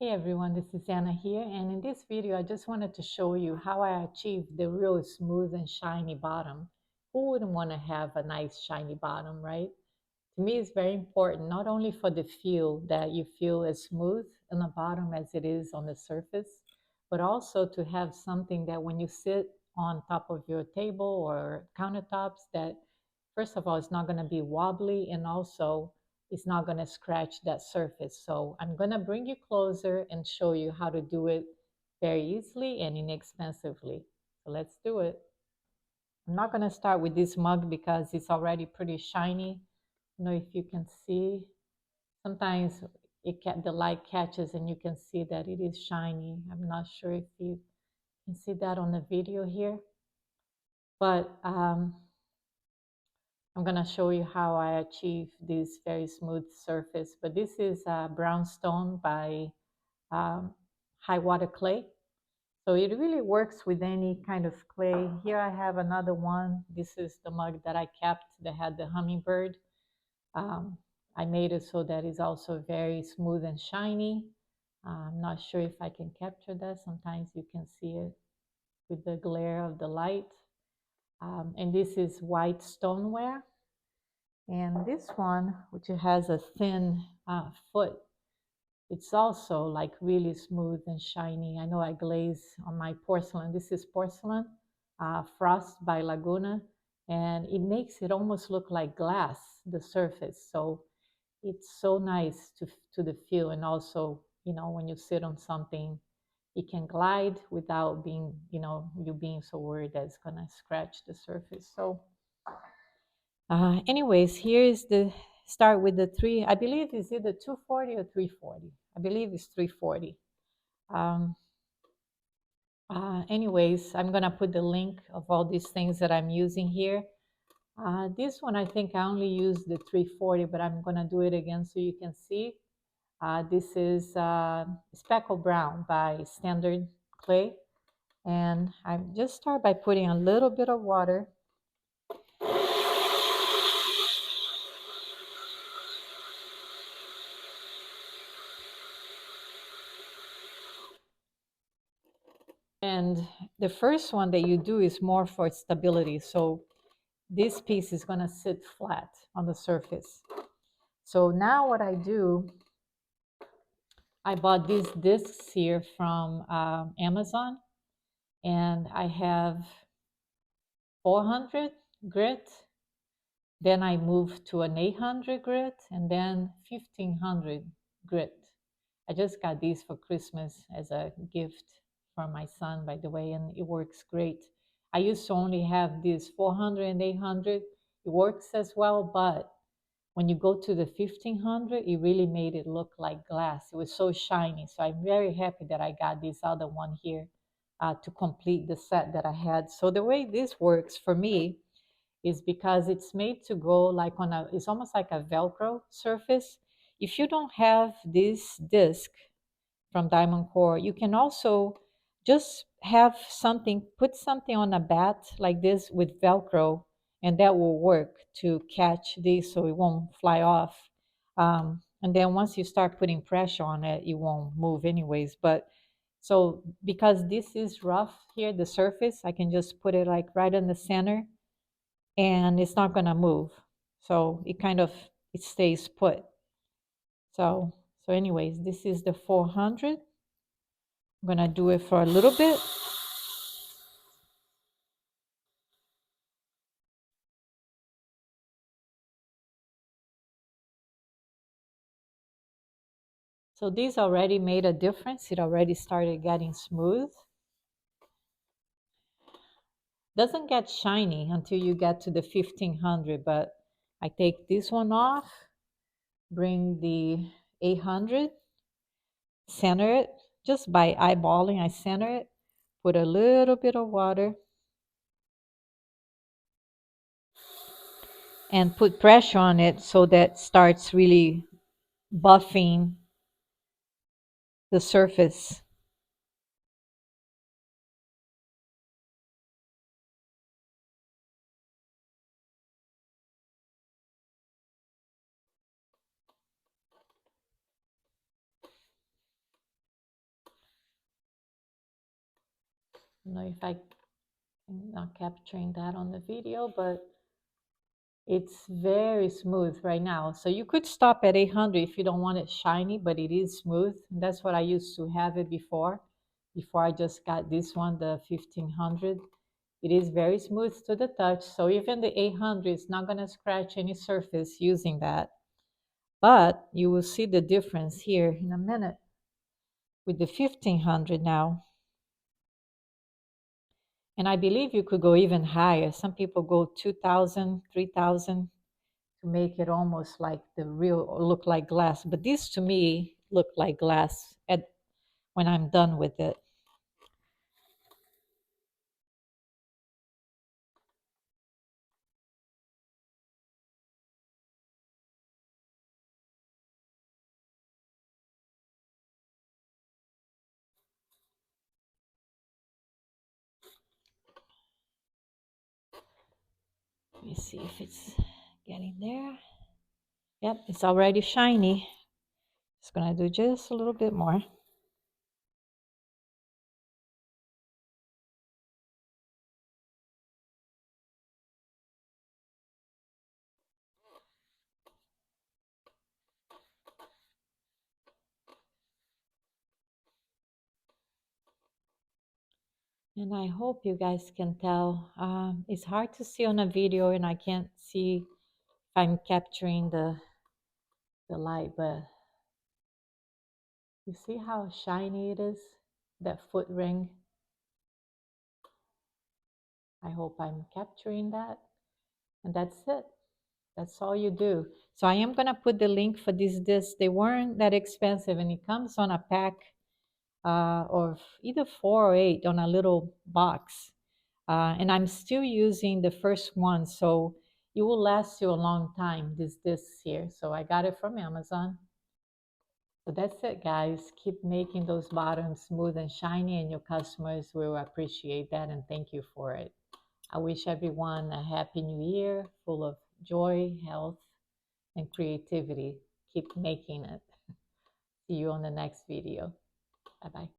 Hey everyone, this is Anna here, and in this video I just wanted to show you how I achieved the real smooth and shiny bottom. Who wouldn't want to have a nice shiny bottom, right? To me it's very important, not only for the feel that you feel as smooth on the bottom as it is on the surface, but also to have something that when you sit on top of your table or countertops that first of all it's not going to be wobbly, and also it's not going to scratch that surface. So I'm going to bring you closer and show you how to do it very easily and inexpensively. So let's do it. I'm not going to start with this mug because it's already pretty shiny. I don't know if you can see. Sometimes the light catches and you can see that it is shiny. I'm not sure if you can see that on the video here. But I'm going to show you how I achieve this very smooth surface. But this is brownstone by um, high water clay. So it really works with any kind of clay. Here I have another one. This is the mug that I kept that had the hummingbird. Um, I made it so that it's also very smooth and shiny. I'm not sure if I can capture that. Sometimes you can see it with the glare of the light. And this is white stoneware. And this one, which has a thin foot, it's also like really smooth and shiny. I know I glaze on my porcelain. This is porcelain, Frost by Laguna, and it makes it almost look like glass, the surface. So it's so nice to the feel, and also, when you sit on something, it can glide without being, you being so worried that it's gonna scratch the surface. So anyways, here is the start with the three. I believe it's either 240 or 340. I believe it's 340. Um, anyways, I'm gonna put the link of all these things that I'm using here. This one, I think I only used the 340, but I'm gonna do it again so you can see. This is Speckle Brown by Standard Clay. And I just start by putting a little bit of water. And the first one that you do is more for stability. So this piece is going to sit flat on the surface. So now what I do, I bought these discs here from Amazon, and I have 400 grit. Then I moved to an 800 grit, and then 1500 grit. I just got these for Christmas as a gift from my son, by the way, and it works great. I used to only have these 400 and 800. It works as well, but when you go to the 1500, it really made it look like glass. It was so shiny. So I'm very happy that I got this other one here to complete the set that I had. So the way this works for me is because it's made to go like it's almost like a Velcro surface. If you don't have this disc from Diamond Core, you can also just have something, put something on a bat like this with Velcro, and that will work to catch this so it won't fly off. And then once you start putting pressure on it, it won't move anyways. But so because this is rough here, the surface, I can just put it like right in the center and it's not going to move. So it stays put. So anyways, this is the 400. I'm going to do it for a little bit. So these already made a difference. It already started getting smooth. Doesn't get shiny until you get to the 1500, but I take this one off, bring the 800, center it just by eyeballing. I center it, put a little bit of water, and put pressure on it so that starts really buffing the surface. don't know if I'm not capturing that on the video, but it's very smooth right now. So you could stop at 800 if you don't want it shiny, but it is smooth. And that's what I used to have it before I just got this one, the 1500. It is very smooth to the touch. So even the 800 is not going to scratch any surface using that. But you will see the difference here in a minute with the 1500 now. And I believe you could go even higher. Some people go 2000, 3000 to make it almost like the real, look like glass. But these to me look like glass when I'm done with it. Let me see if it's getting there. Yep, it's already shiny. Just gonna do just a little bit more. And I hope you guys can tell. It's hard to see on a video and I can't see if I'm capturing the light, but you see how shiny it is, that foot ring? I hope I'm capturing that. And that's it. That's all you do. So I am gonna put the link for these discs. They weren't that expensive and it comes on a pack of either 4 or 8 on a little box. And I'm still using the first one, so it will last you a long time, this discs here. So I got it from Amazon. So that's it, guys. Keep making those bottoms smooth and shiny, and your customers will appreciate that, and thank you for it. I wish everyone a happy new year, full of joy, health, and creativity. Keep making it. See you on the next video. Bye-bye.